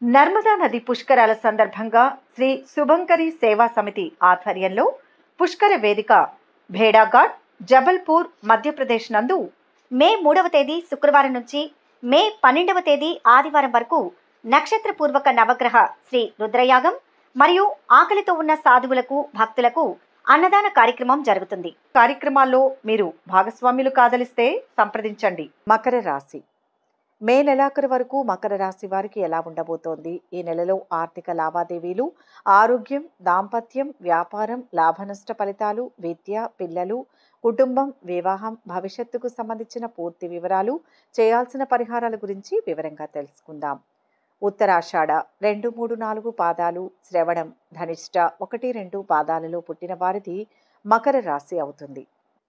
నర్మదా నది పుష్కరాల సందర్భంగా శ్రీ శుభంకరి సేవా సమితి ఆధ్వర్యంలో పుష్కర వేదిక భేడాఘాట్ జబల్పూర్ మధ్యప్రదేశ్ నందు మే 3వ తేదీ శుక్రవారం నుంచి మే 12వ తేదీ ఆదివారం వరకు నక్షత్రపూర్వక నవగ్రహ శ్రీ రుద్రయాగం మరియు ఆకలితో ఉన్న సాధువులకు భక్తులకు అన్నదాన కార్యక్రమం జరుగుతుంది. కార్యక్రమాల్లో మీరు భాగస్వాములు కాదలిస్తే సంప్రదించండి. మకర రాశి మే నెలాఖరు వరకు మకర రాశి వారికి ఎలా ఉండబోతోంది? ఈ నెలలో ఆర్థిక లావాదేవీలు, ఆరోగ్యం, దాంపత్యం, వ్యాపారం, లాభనష్ట ఫలితాలు, విద్య, పిల్లలు, కుటుంబం, వివాహం, భవిష్యత్తుకు సంబంధించిన పూర్తి వివరాలు, చేయాల్సిన పరిహారాల గురించి వివరంగా తెలుసుకుందాం. ఉత్తరాషాఢ 2, 3, 4 పాదాలు, శ్రవణం, ధనిష్ట 1, 2 పాదాలలో పుట్టిన వారిది మకర రాశి అవుతుంది.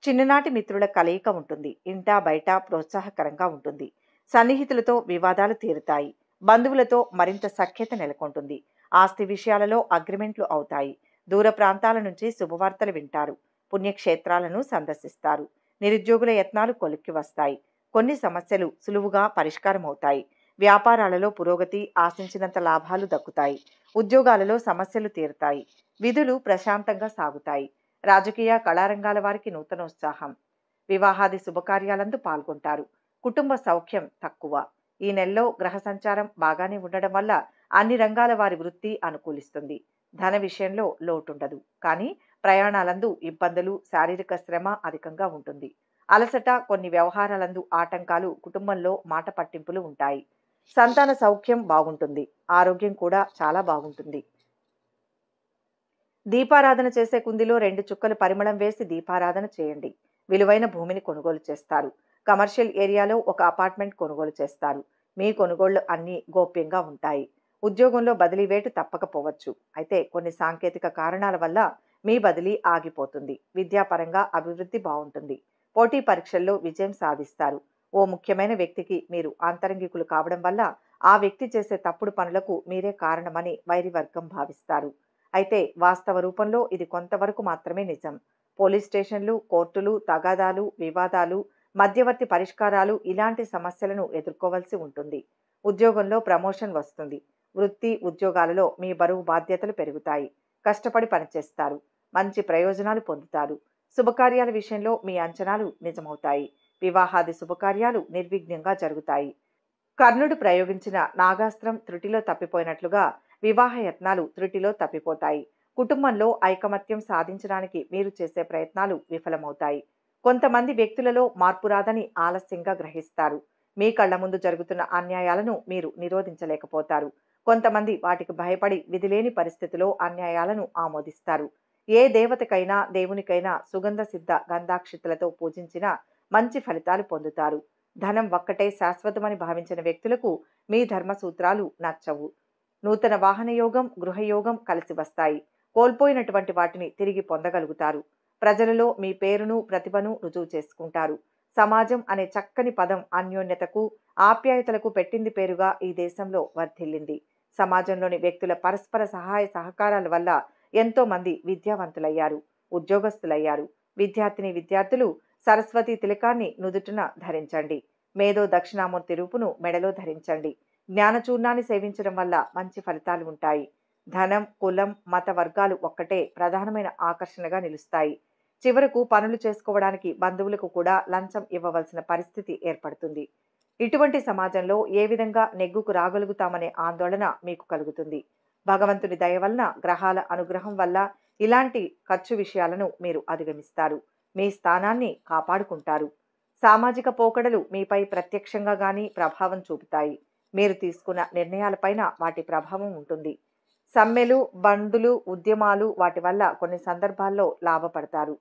చిన్ననాటి మిత్రుల కలయిక ఉంటుంది. ఇంటా బయట ప్రోత్సాహకరంగా ఉంటుంది. సన్నిహితులతో వివాదాలు తీరుతాయి. బంధువులతో మరింత సఖ్యత నెలకొంటుంది. ఆస్తి విషయాలలో అగ్రిమెంట్లు అవుతాయి. దూర ప్రాంతాల నుంచి శుభవార్తలు వింటారు. పుణ్యక్షేత్రాలను సందర్శిస్తారు. నిరుద్యోగుల యత్నాలు కొలిక్కి వస్తాయి. కొన్ని సమస్యలు సులువుగా పరిష్కారం అవుతాయి. వ్యాపారాలలో పురోగతి, ఆశించినంత లాభాలు దక్కుతాయి. ఉద్యోగాలలో సమస్యలు తీరుతాయి. విధులు ప్రశాంతంగా సాగుతాయి. రాజకీయ కళారంగాల వారికి నూతనోత్సాహం. వివాహాది శుభకార్యాలందు పాల్గొంటారు. కుటుంబ సౌఖ్యం తక్కువ. ఈ నెలలో గ్రహ సంచారం బాగానే ఉండడం వల్ల అన్ని రంగాల వారి వృత్తి అనుకూలిస్తుంది. ధన విషయంలో లోటుండదు. కానీ ప్రయాణాలందు ఇబ్బందులు, శారీరక శ్రమ అధికంగా ఉంటుంది. అలసట, కొన్ని వ్యవహారాలందు ఆటంకాలు, కుటుంబంలో మాట పట్టింపులు ఉంటాయి. సంతాన సౌఖ్యం బాగుంటుంది. ఆరోగ్యం కూడా చాలా బాగుంటుంది. దీపారాధన చేసే కుందిలో 2 చుక్కలు పరిమళం వేసి దీపారాధన చేయండి. విలువైన భూమిని కొనుగోలు చేస్తారు. కమర్షియల్ ఏరియాలో ఒక అపార్ట్మెంట్ కొనుగోలు చేస్తారు. మీ కొనుగోళ్లు అన్నీ గోప్యంగా ఉంటాయి. ఉద్యోగంలో బదిలీ వేటు తప్పకపోవచ్చు. అయితే కొన్ని సాంకేతిక కారణాల వల్ల మీ బదిలీ ఆగిపోతుంది. విద్యాపరంగా అభివృద్ధి బాగుంటుంది. పోటీ పరీక్షల్లో విజయం సాధిస్తారు. ఓ ముఖ్యమైన వ్యక్తికి మీరు ఆంతరంగికులు కావడం వల్ల ఆ వ్యక్తి చేసే తప్పుడు పనులకు మీరే కారణమని వైరివర్గం భావిస్తారు. అయితే వాస్తవ రూపంలో ఇది కొంతవరకు మాత్రమే నిజం. పోలీస్ స్టేషన్లు, కోర్టులు, తగాదాలు, వివాదాలు, మధ్యవర్తి పరిష్కారాలు ఇలాంటి సమస్యలను ఎదుర్కోవాల్సి ఉంటుంది. ఉద్యోగంలో ప్రమోషన్ వస్తుంది. వృత్తి, ఉద్యోగాలలో మీ బరువు బాధ్యతలు పెరుగుతాయి. కష్టపడి పనిచేస్తారు. మంచి ప్రయోజనాలు పొందుతారు. శుభకార్యాల విషయంలో మీ అంచనాలు నిజమవుతాయి. వివాహాది శుభకార్యాలు నిర్విఘ్నంగా జరుగుతాయి. కర్ణుడు ప్రయోగించిన నాగాస్త్రం త్రుటిలో తప్పిపోయినట్లుగా వివాహ యత్నాలు త్రుటిలో తప్పిపోతాయి. కుటుంబంలో ఐకమత్యం సాధించడానికి మీరు చేసే ప్రయత్నాలు విఫలమవుతాయి. కొంతమంది వ్యక్తులలో మార్పు రాదని ఆలస్యంగా గ్రహిస్తారు. మీ కళ్ల ముందు జరుగుతున్న అన్యాయాలను మీరు నిరోధించలేకపోతారు. కొంతమంది వాటికి భయపడి విధిలేని పరిస్థితిలో అన్యాయాలను ఆమోదిస్తారు. ఏ దేవతకైనా, దేవునికైనా సుగంధ సిద్ధ గంధాక్షితులతో పూజించిన మంచి ఫలితాలు పొందుతారు. ధనం ఒక్కటే శాశ్వతమని భావించిన వ్యక్తులకు మీ ధర్మ సూత్రాలు నచ్చవు. నూతన వాహన యోగం, గృహయోగం కలిసి వస్తాయి. కోల్పోయినటువంటి వాటిని తిరిగి పొందగలుగుతారు. ప్రజలలో మీ పేరును, ప్రతిభను రుజువు చేసుకుంటారు. సమాజం అనే చక్కని పదం అన్యోన్యతకు, ఆప్యాయతలకు పెట్టింది పేరుగా ఈ దేశంలో వర్ధిల్లింది. సమాజంలోని వ్యక్తుల పరస్పర సహాయ సహకారాల వల్ల ఎంతో మంది విద్యావంతులయ్యారు, ఉద్యోగస్తులయ్యారు. విద్యార్థులు సరస్వతి తిలకాన్ని నుదుటిన ధరించండి. మేధో దక్షిణామూర్తి రూపును మెడలో ధరించండి. జ్ఞానచూర్ణాన్ని సేవించడం వల్ల మంచి ఫలితాలు ఉంటాయి. ధనం, కులం, మత వర్గాలు ఒక్కటే ప్రధానమైన ఆకర్షణగా నిలుస్తాయి. చివరకు పనులు చేసుకోవడానికి బంధువులకు కూడా లంచం ఇవ్వవలసిన పరిస్థితి ఏర్పడుతుంది. ఇటువంటి సమాజంలో ఏ విధంగా నెగ్గుకు రాగలుగుతామనే ఆందోళన మీకు కలుగుతుంది. భగవంతుని దయ వలన, గ్రహాల అనుగ్రహం వల్ల ఇలాంటి ఖర్చు విషయాలను మీరు అధిగమిస్తారు. మీ స్థానాన్ని కాపాడుకుంటారు. సామాజిక పోకడలు మీపై ప్రత్యక్షంగా గాని ప్రభావం చూపుతాయి. మీరు తీసుకున్న నిర్ణయాలపైన వాటి ప్రభావం ఉంటుంది. సమ్మెలు, బంధులు, ఉద్యమాలు వాటి వల్ల కొన్ని సందర్భాల్లో లాభపడతారు.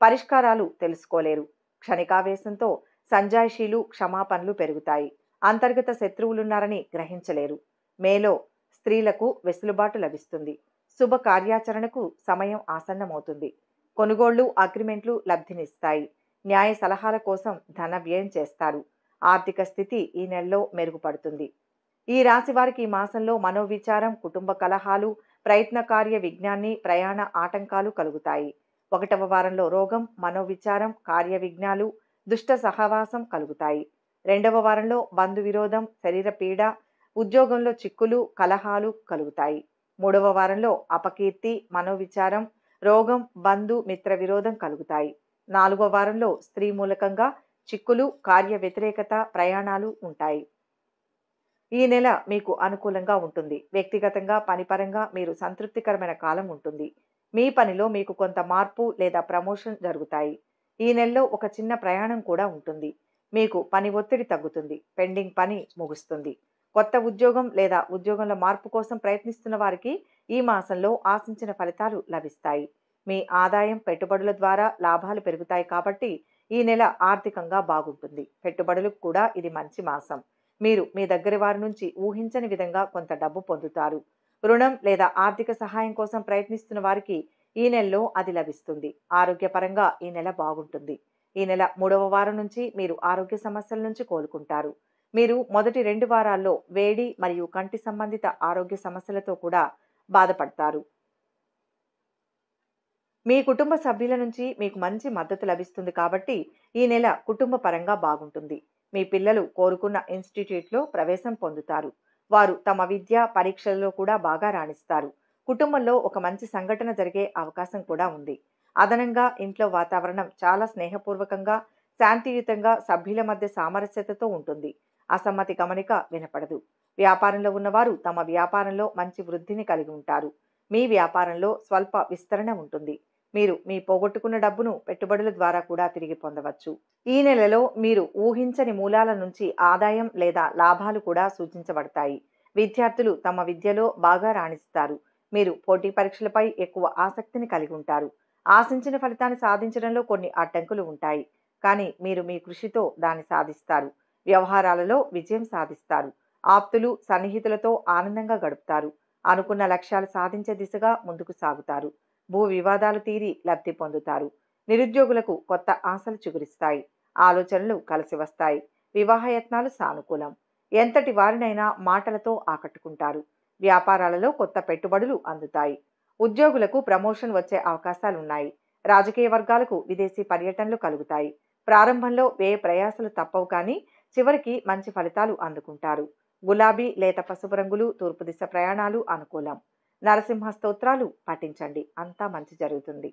పరిష్కారాలు తెలుసుకోలేరు. క్షణికావేశంతో సంజాయిషీలు, క్షమాపణలు పెరుగుతాయి. అంతర్గత శత్రువులున్నారని గ్రహించలేరు. మేలో స్త్రీలకు వెసులుబాటు లభిస్తుంది. శుభ కార్యాచరణకు సమయం ఆసన్నమవుతుంది. కొనుగోళ్లు, అగ్రిమెంట్లు లబ్ధినిస్తాయి. న్యాయ సలహాల కోసం ధన వ్యయం చేస్తారు. ఆర్థిక స్థితి ఈ నెలలో మెరుగుపడుతుంది. ఈ రాశి వారికి ఈ మాసంలో మనోవిచారం, కుటుంబ కలహాలు, ప్రయత్న కార్య విఘ్నాన్ని, ప్రయాణ ఆటంకాలు కలుగుతాయి. 1వ వారంలో రోగం, మనోవిచారం, కార్య విఘ్నాలు, దుష్ట సహవాసం కలుగుతాయి. 2వ వారంలో బంధు విరోధం, శరీర పీడ, ఉద్యోగంలో చిక్కులు, కలహాలు కలుగుతాయి. 3వ వారంలో అపకీర్తి, మనోవిచారం, రోగం, బంధు, మిత్ర విరోధం కలుగుతాయి. 4వ వారంలో స్త్రీ మూలకంగా చిక్కులు, కార్య వ్యతిరేకత, ప్రయాణాలు ఉంటాయి. ఈ నెల మీకు అనుకూలంగా ఉంటుంది. వ్యక్తిగతంగా, పనిపరంగా మీరు సంతృప్తికరమైన కాలం ఉంటుంది. మీ పనిలో మీకు కొంత మార్పు లేదా ప్రమోషన్ జరుగుతాయి. ఈ నెలలో ఒక చిన్న ప్రయాణం కూడా ఉంటుంది. మీకు పని ఒత్తిడి తగ్గుతుంది. పెండింగ్ పని ముగుస్తుంది. కొత్త ఉద్యోగం లేదా ఉద్యోగంలో మార్పు కోసం ప్రయత్నిస్తున్న వారికి ఈ మాసంలో ఆశించిన ఫలితాలు లభిస్తాయి. మీ ఆదాయం, పెట్టుబడుల ద్వారా లాభాలు పెరుగుతాయి కాబట్టి ఈ నెల ఆర్థికంగా బాగుంటుంది. పెట్టుబడులకు కూడా ఇది మంచి మాసం. మీరు మీ దగ్గరి వారి నుంచి ఊహించని విధంగా కొంత డబ్బు పొందుతారు. రుణం లేదా ఆర్థిక సహాయం కోసం ప్రయత్నిస్తున్న వారికి ఈ నెలలో అది లభిస్తుంది. ఆరోగ్యపరంగా ఈ నెల బాగుంటుంది. ఈ నెల 3వ వారం నుంచి మీరు ఆరోగ్య సమస్యల నుంచి కోలుకుంటారు. మీరు మొదటి 2 వారాల్లో వేడి మరియు కంటి సంబంధిత ఆరోగ్య సమస్యలతో కూడా బాధపడతారు. మీ కుటుంబ సభ్యుల నుంచి మీకు మంచి మద్దతు లభిస్తుంది కాబట్టి ఈ నెల కుటుంబ పరంగా బాగుంటుంది. మీ పిల్లలు కోరుకున్న ఇన్స్టిట్యూట్లో ప్రవేశం పొందుతారు. వారు తమ విద్య, పరీక్షలలో కూడా బాగా రాణిస్తారు. కుటుంబంలో ఒక మంచి సంఘటన జరిగే అవకాశం కూడా ఉంది. అదనంగా ఇంట్లో వాతావరణం చాలా స్నేహపూర్వకంగా, శాంతియుతంగా, సభ్యుల మధ్య సామరస్యతతో ఉంటుంది. అసమ్మతి గమనిక వినపడదు. వ్యాపారంలో ఉన్నవారు తమ వ్యాపారంలో మంచి వృద్ధిని కలిగి ఉంటారు. మీ వ్యాపారంలో స్వల్ప విస్తరణ ఉంటుంది. మీరు మీ పోగొట్టుకున్న డబ్బును పెట్టుబడుల ద్వారా కూడా తిరిగి పొందవచ్చు. ఈ నెలలో మీరు ఊహించని మూలాల నుంచి ఆదాయం లేదా లాభాలు కూడా సూచించబడతాయి. విద్యార్థులు తమ విద్యలో బాగా రాణిస్తారు. మీరు పోటీ పరీక్షలపై ఎక్కువ ఆసక్తిని కలిగి ఉంటారు. ఆశించిన ఫలితాన్ని సాధించడంలో కొన్ని అడ్డంకులు ఉంటాయి. కానీ మీరు మీ కృషితో దాన్ని సాధిస్తారు. వ్యవహారాలలో విజయం సాధిస్తారు. ఆప్తులు, సన్నిహితులతో ఆనందంగా గడుపుతారు. అనుకున్న లక్ష్యాలు సాధించే దిశగా ముందుకు సాగుతారు. భూ వివాదాలు తీరి లబ్ధి పొందుతారు. నిరుద్యోగులకు కొత్త ఆశలు చిగురిస్తాయి. ఆలోచనలు కలిసి వస్తాయి. వివాహయత్నాలు సానుకూలం. ఎంతటి వారినైనా మాటలతో ఆకట్టుకుంటారు. వ్యాపారాలలో కొత్త పెట్టుబడులు అందుతాయి. ఉద్యోగులకు ప్రమోషన్ వచ్చే అవకాశాలున్నాయి. రాజకీయ వర్గాలకు విదేశీ పర్యటనలు కలుగుతాయి. ప్రారంభంలో వ్యయ ప్రయాసలు తప్పవు కానీ చివరికి మంచి ఫలితాలు అందుకుంటారు. గులాబీ, లేత పసుపు రంగులు, తూర్పు దిశ ప్రయాణాలు అనుకూలం. నరసింహ స్తోత్రాలు పఠించండి. అంతా మంచి జరుగుతుంది.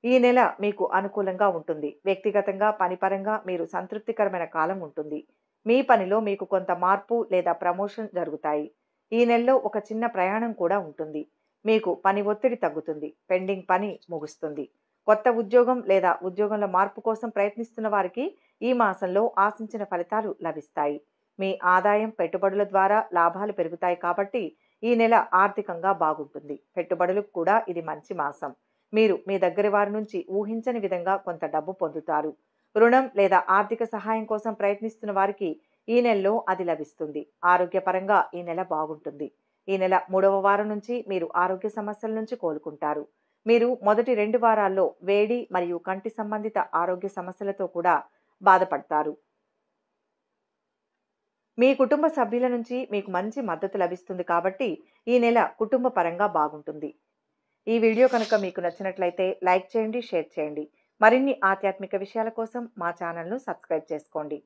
ఈ నెల మీకు అనుకూలంగా ఉంటుంది. వ్యక్తిగతంగా, పనిపరంగా మీరు సంతృప్తికరమైన కాలం ఉంటుంది. మీ పనిలో మీకు కొంత మార్పు లేదా ప్రమోషన్ జరుగుతాయి. ఈ నెలలో ఒక చిన్న ప్రయాణం కూడా ఉంటుంది. మీకు పని ఒత్తిడి తగ్గుతుంది. పెండింగ్ పని ముగుస్తుంది. కొత్త ఉద్యోగం లేదా ఉద్యోగంలో మార్పు కోసం ప్రయత్నిస్తున్న వారికి ఈ మాసంలో ఆశించిన ఫలితాలు లభిస్తాయి. మీ ఆదాయం, పెట్టుబడుల ద్వారా లాభాలు పెరుగుతాయి కాబట్టి ఈ నెల ఆర్థికంగా బాగుంటుంది. పెట్టుబడులకు కూడా ఇది మంచి మాసం. మీరు మీ దగ్గరి వారి నుంచి ఊహించని విధంగా కొంత డబ్బు పొందుతారు. రుణం లేదా ఆర్థిక సహాయం కోసం ప్రయత్నిస్తున్న వారికి ఈ నెలలో అది లభిస్తుంది. ఆరోగ్యపరంగా ఈ నెల బాగుంటుంది. ఈ నెల 3వ వారం నుంచి మీరు ఆరోగ్య సమస్యల నుంచి కోలుకుంటారు. మీరు మొదటి 2 వారాల్లో వేడి మరియు కంటి సంబంధిత ఆరోగ్య సమస్యలతో కూడా బాధపడతారు. మీ కుటుంబ సభ్యుల నుంచి మీకు మంచి మద్దతు లభిస్తుంది కాబట్టి ఈ నెల కుటుంబ పరంగా బాగుంటుంది. ఈ వీడియో కనుక మీకు నచ్చినట్లయితే లైక్ చేయండి, షేర్ చేయండి. మరిన్ని ఆధ్యాత్మిక విషయాల కోసం మా ఛానల్ను సబ్స్క్రైబ్ చేసుకోండి.